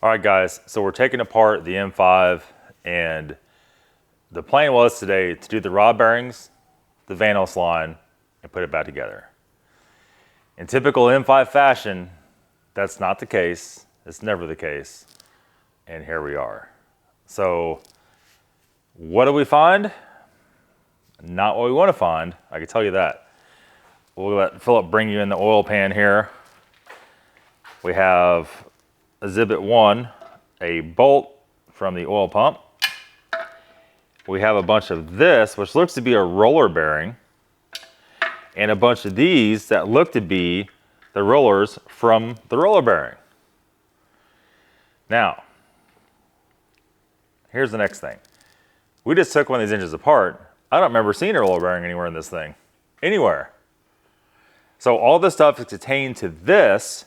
All right, guys, so we're taking apart the M5, and the plan was today to do the rod bearings, the Vanos line, and put it back together. In typical M5 fashion, that's not the case. It's never the case. And here we are. So what do we find? Not what we want to find, I can tell you that. We'll let Philip bring you in the oil pan here. We have Exhibit 1, a bolt from the oil pump. We have a bunch of this, which looks to be a roller bearing, and a bunch of these that look to be the rollers from the roller bearing. Now, here's the next thing. We just took one of these engines apart. I don't remember seeing a roller bearing anywhere in this thing. Anywhere. So all this stuff is contained to this.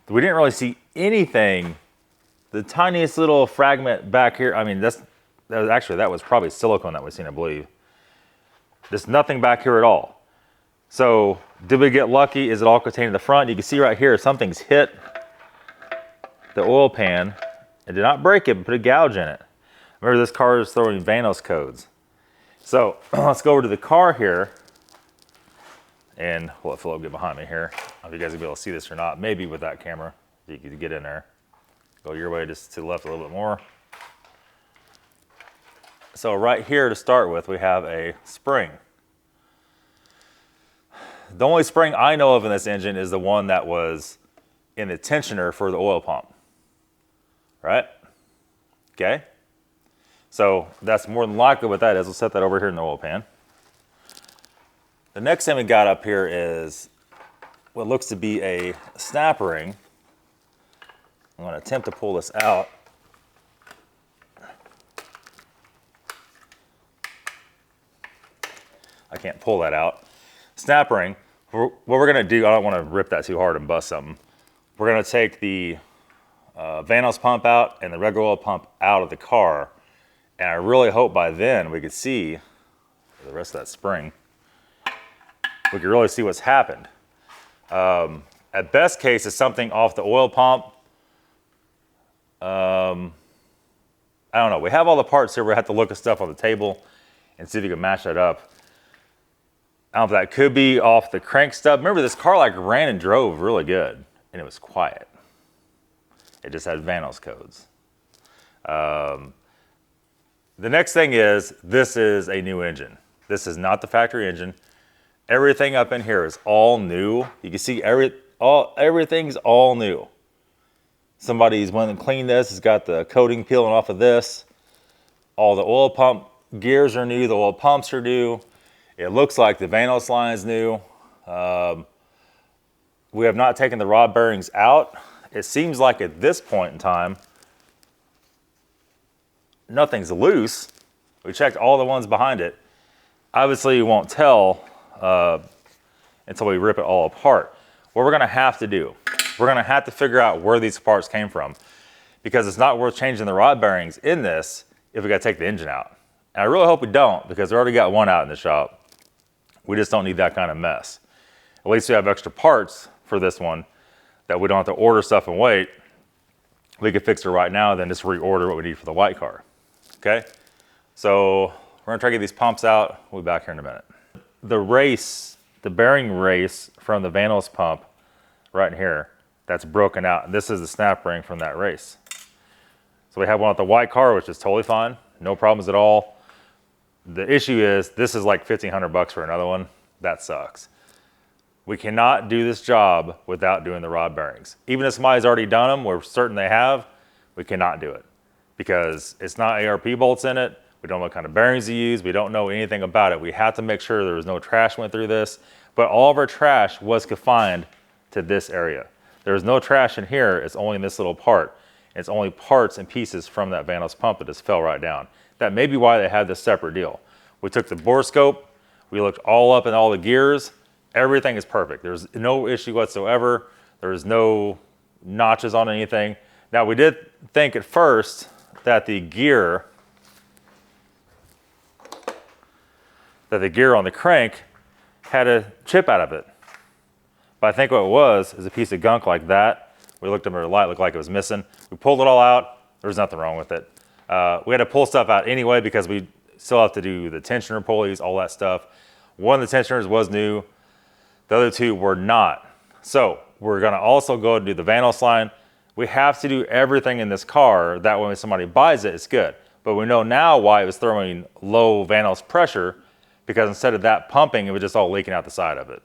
We didn't really see anything. The tiniest little fragment back here, I mean, that was probably silicone that we seen, I believe. There's nothing back here at all. So did we get lucky? Is it all contained in the front? You can see right here, something's hit the oil pan. It did not break it, but put a gouge in it. Remember, this car is throwing Vanos codes. So let's go over to the car here, and we'll let Philip get behind me here. I don't know if you guys will be able to see this or not. Maybe with that camera, you could get in there. Go your way just to the left a little bit more. So right here to start with, we have a spring. The only spring I know of in this engine is the one that was in the tensioner for the oil pump, right? Okay. So that's more than likely what that is. We'll set that over here in the oil pan. The next thing we got up here is what looks to be a snap ring. I'm going to attempt to pull this out. I can't pull that out. Snap ring. What we're going to do, I don't want to rip that too hard and bust something. We're going to take the Vanos pump out and the regular oil pump out of the car. And I really hope by then we could see the rest of that spring. We could really see what's happened. At best case, it's something off the oil pump. I don't know. We have all the parts here. We have to look at stuff on the table and see if we can match that up. I don't know if that could be off the crank stub. Remember, this car like ran and drove really good, and it was quiet. It just had Vanos codes. The next thing is, this is a new engine. This is not the factory engine. Everything up in here is all new. You can see everything's all new. Somebody's went and cleaned this. It's got the coating peeling off of this. All the oil pump gears are new. The oil pumps are new. It looks like the Vanos line is new. We have not taken the rod bearings out. It seems like at this point in time, nothing's loose. We checked all the ones behind it. Obviously, you won't tell until we rip it all apart. What we're gonna have to do, we're gonna have to figure out where these parts came from, because it's not worth changing the rod bearings in this if we gotta take the engine out. And I really hope we don't, because we already got one out in the shop. We just don't need that kind of mess. At least we have extra parts for this one that we don't have to order stuff and wait. We could fix it right now, then just reorder what we need for the white car. Okay? So we're gonna try to get these pumps out. We'll be back here in a minute. The bearing race from the Vanos pump right in here, that's broken out. This is the snap ring from that race. So we have one with the white car, which is totally fine. No problems at all. The issue is, this is like $1,500 for another one. That sucks. We cannot do this job without doing the rod bearings. Even if somebody's already done them, we're certain they have, we cannot do it, because it's not ARP bolts in it. We don't know what kind of bearings to use. We don't know anything about it. We have to make sure there was no trash went through this, but all of our trash was confined to this area. There's no trash in here. It's only in this little part. It's only parts and pieces from that Vanos pump that just fell right down. That may be why they had this separate deal. We took the bore scope. We looked all up in all the gears. Everything is perfect. There's no issue whatsoever. There's no notches on anything. Now, we did think at first that the gear on the crank had a chip out of it. But I think what it was is a piece of gunk like that We looked under the light, looked like it was missing. We pulled it all out. There was nothing wrong with it. We had to pull stuff out anyway because we still have to do the tensioner pulleys, all that stuff. One of the tensioners was new. The other two were not. So we're gonna also go and do the Vanos line. We have to do everything in this car. That way when somebody buys it, it's good. But we know now why it was throwing low Vanos pressure, because instead of that pumping, it was just all leaking out the side of it.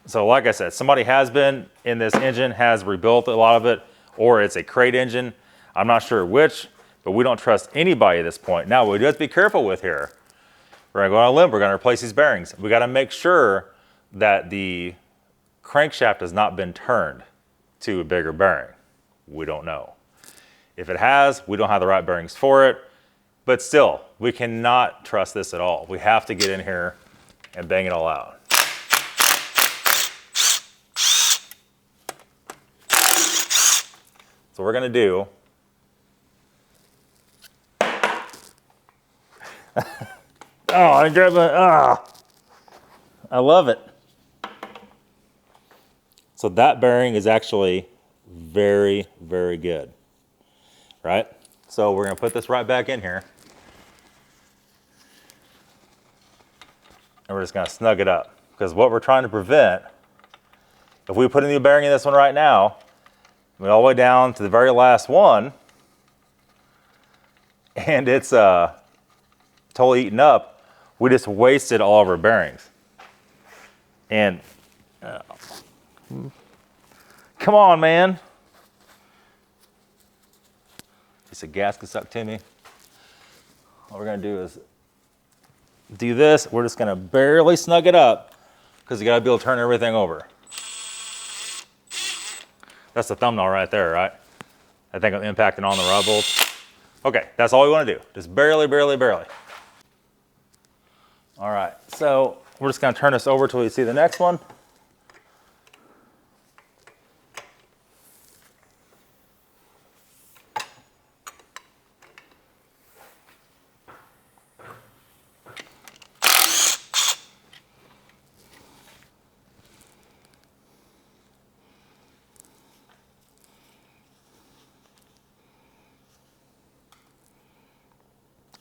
So like I said, somebody has been in this engine, has rebuilt a lot of it, or it's a crate engine. I'm not sure which, but we don't trust anybody at this point. Now, we do have to be careful with here. We're gonna go on a limb, we're gonna replace these bearings. We gotta make sure that the crankshaft has not been turned to a bigger bearing. We don't know. If it has, we don't have the right bearings for it, but still, we cannot trust this at all. We have to get in here and bang it all out. So we're gonna do, oh, I grabbed my, I love it. So that bearing is actually very, very good, right? So we're gonna put this right back in here. And we're just gonna snug it up. Because what we're trying to prevent, if we put a new bearing in this one right now, we all the way down to the very last one, and it's totally eaten up, we just wasted all of our bearings. And come on, man. Piece of gasket stuck to me. What we're gonna do is do this. We're just gonna barely snug it up because you gotta be able to turn everything over. That's the thumbnail right there, right? I think I'm impacting on the rod bolts. Okay, that's all we wanna do. Just barely, barely, barely. All right, so we're just gonna turn this over till we see the next one.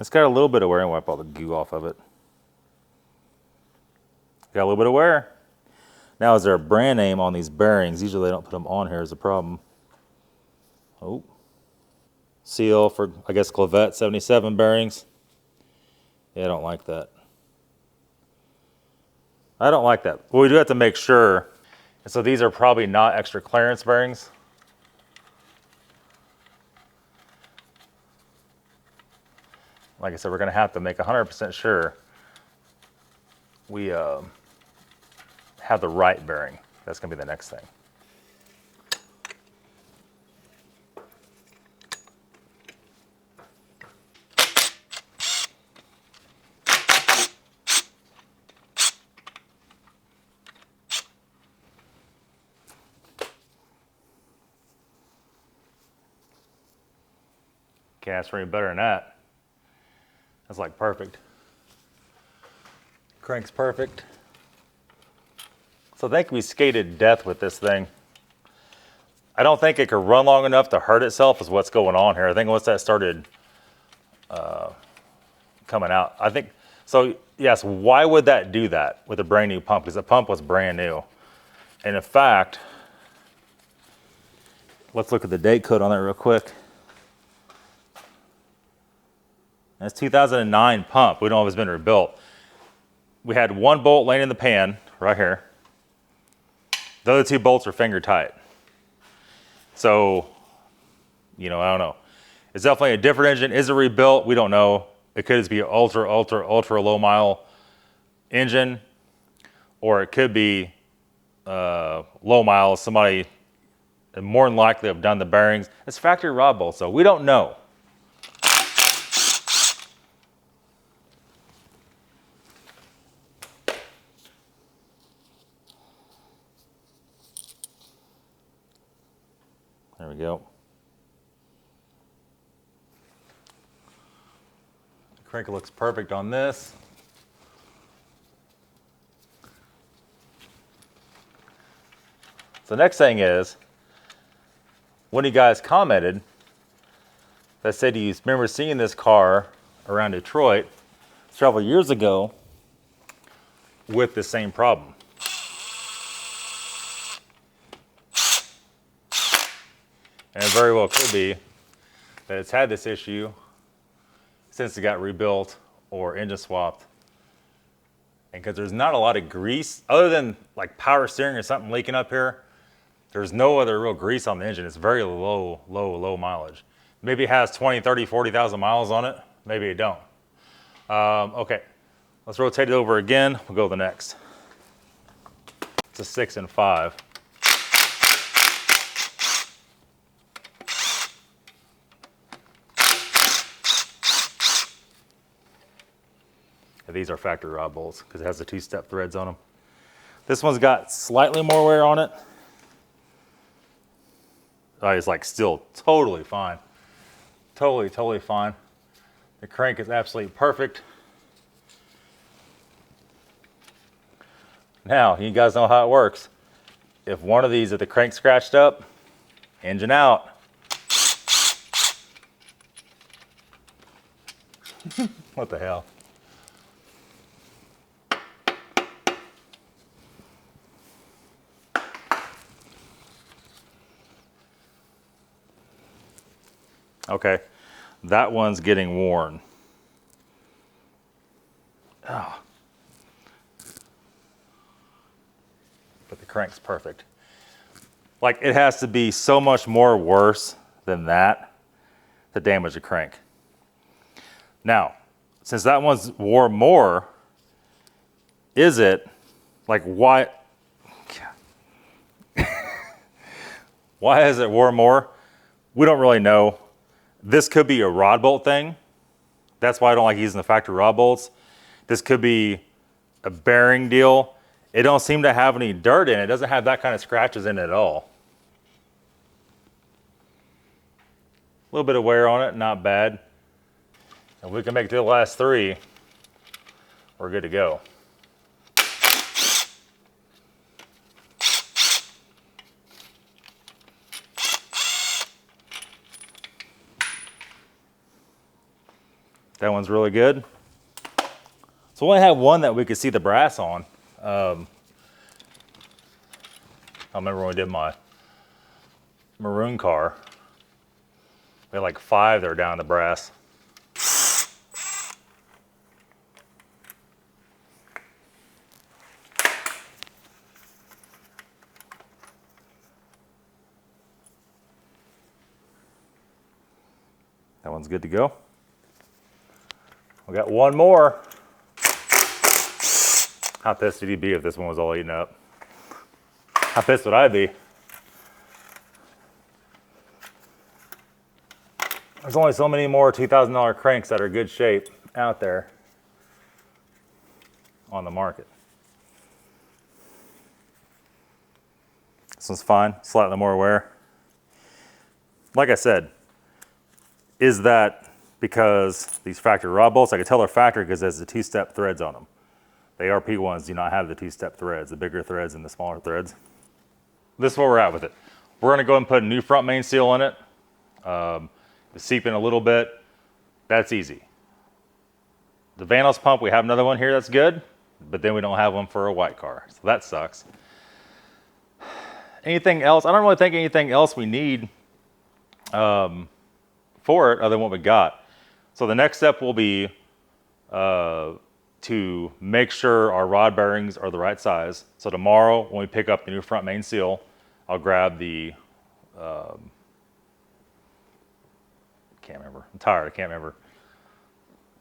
It's got a little bit of wear, and wipe all the goo off of it. Got a little bit of wear. Now, is there a brand name on these bearings? Usually they don't put them on here is a problem. Oh. Seal for, I guess, Clavette 77 bearings. Yeah, I don't like that. I don't like that. Well, we do have to make sure. And so these are probably not extra clearance bearings. Like I said, we're gonna have to make 100% sure we have the right bearing. That's gonna be the next thing. Can't ask for any better than that. That's like perfect. Crank's perfect. So I think we skated death with this thing. I don't think it could run long enough to hurt itself is what's going on here. I think once that started coming out, I think, so yes, why would that do that with a brand new pump? Because the pump was brand new. And in fact, let's look at the date code on that real quick. That's 2009 pump. We don't know if it's been rebuilt. We had one bolt laying in the pan right here. The other two bolts are finger tight. So, you know, I don't know. It's definitely a different engine. Is it rebuilt? We don't know. It could just be an ultra, ultra, ultra low mile engine, or it could be low miles. Somebody more than likely have done the bearings. It's factory rod bolts, so we don't know. There we go. The crank looks perfect on this. So the next thing is, one of you guys commented that said you remember seeing this car around Detroit several years ago with the same problem. And it very well could be that it's had this issue since it got rebuilt or engine swapped. And because there's not a lot of grease, other than like power steering or something leaking up here, there's no other real grease on the engine. It's very low mileage. Maybe it has 20, 30, 40,000 miles on it. Maybe it don't. Okay, let's rotate it over again. We'll go to the next. It's a 6 and 5. These are factory rod bolts because it has the 2-step threads on them. This one's got slightly more wear on it. It's like still totally fine. Totally fine. The crank is absolutely perfect. Now, you guys know how it works. If one of these, if the crank's scratched up, engine out. What the hell? Okay, that one's getting worn. Oh. But the crank's perfect. Like, it has to be so much more worse than that to damage the crank. Now, since that one's wore more, is it, like, why? Why has it wore more? We don't really know. This could be a rod bolt thing. That's why I don't like using the factory rod bolts. This could be a bearing deal. It don't seem to have any dirt in it. It doesn't have that kind of scratches in it at all. A little bit of wear on it, not bad. If we can make it to the last 3, we're good to go. That one's really good. So we only have one that we could see the brass on. I remember when we did my maroon car. We had like 5 that were down the brass. That one's good to go. We got one more. How pissed would you be if this one was all eaten up? How pissed would I be? There's only so many more $2,000 cranks that are good shape out there on the market. This one's fine, slightly more wear. Like I said, is that because these factory rod bolts, I could tell they're factory because there's the 2-step threads on them. The ARP ones do not have the 2-step threads, the bigger threads and the smaller threads. This is where we're at with it. We're gonna go ahead and put a new front main seal in it. It's seeping a little bit. That's easy. The Vanos pump, we have another one here that's good, but then we don't have one for a white car, so that sucks. Anything else? I don't really think anything else we need for it other than what we got. So the next step will be to make sure our rod bearings are the right size. So tomorrow when we pick up the new front main seal, I'll grab the, can't remember, I'm tired, I can't remember,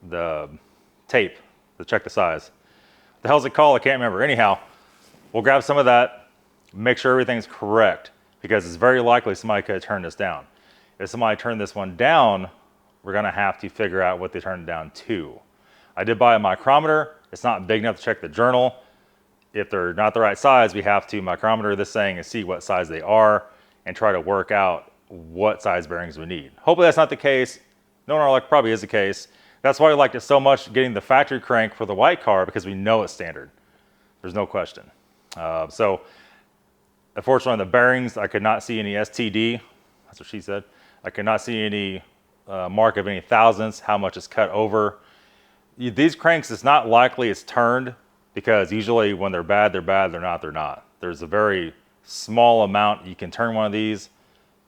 the tape to check the size. What the hell's it called? I can't remember. Anyhow, we'll grab some of that, make sure everything's correct, because it's very likely somebody could have turned this down. If somebody turned this one down, we're gonna have to figure out what they turned it down to. I did buy a micrometer. It's not big enough to check the journal. If they're not the right size, we have to micrometer this thing and see what size they are and try to work out what size bearings we need. Hopefully that's not the case. Knowing our luck, probably is the case. That's why we liked it so much getting the factory crank for the white car, because we know it's standard. There's no question. So unfortunately on the bearings, I could not see any STD. That's what she said. I could not see any mark of any thousandths, how much is cut over. These cranks, it's not likely it's turned, because usually when they're bad, they're bad, they're not, they're not. There's a very small amount you can turn one of these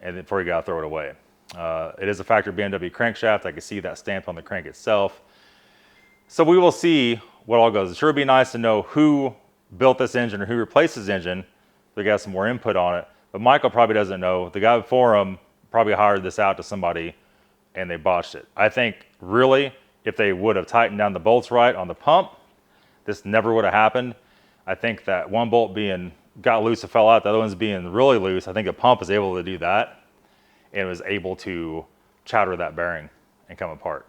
and before you gotta throw it away. It is a factory BMW crankshaft. I can see that stamped on the crank itself. So we will see what all goes. It sure would be nice to know who built this engine or who replaced this engine. We got some more input on it, but Michael probably doesn't know. The guy before him probably hired this out to somebody and they botched it. I think really, if they would have tightened down the bolts right on the pump, this never would have happened. I think that one bolt got loose and fell out, the other one's being really loose. I think a pump is able to do that and was able to chowder that bearing and come apart.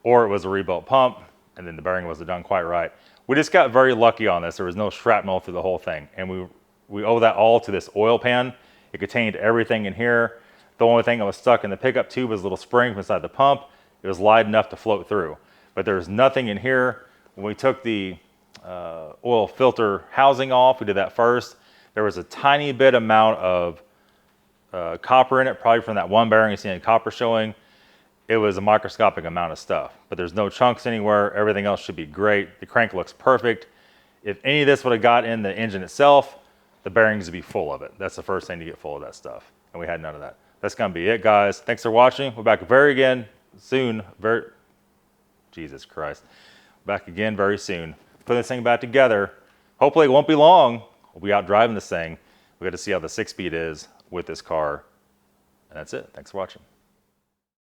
Or it was a rebuilt pump and then the bearing wasn't done quite right. We just got very lucky on this. There was no shrapnel through the whole thing. And we owe that all to this oil pan. It contained everything in here. The only thing that was stuck in the pickup tube was a little spring inside the pump. It was light enough to float through. But there's nothing in here. When we took the oil filter housing off, we did that first. There was a tiny bit amount of copper in it, probably from that one bearing you see copper showing. It was a microscopic amount of stuff, but there's no chunks anywhere. Everything else should be great. The crank looks perfect. If any of this would have got in the engine itself, the bearings would be full of it. That's the first thing to get full of that stuff. And we had none of that. That's gonna be it, guys. Thanks for watching. We're back again soon. Jesus Christ. Back again very soon. Put this thing back together. Hopefully it won't be long. We'll be out driving this thing. We got to see how the 6-speed is with this car. And that's it. Thanks for watching.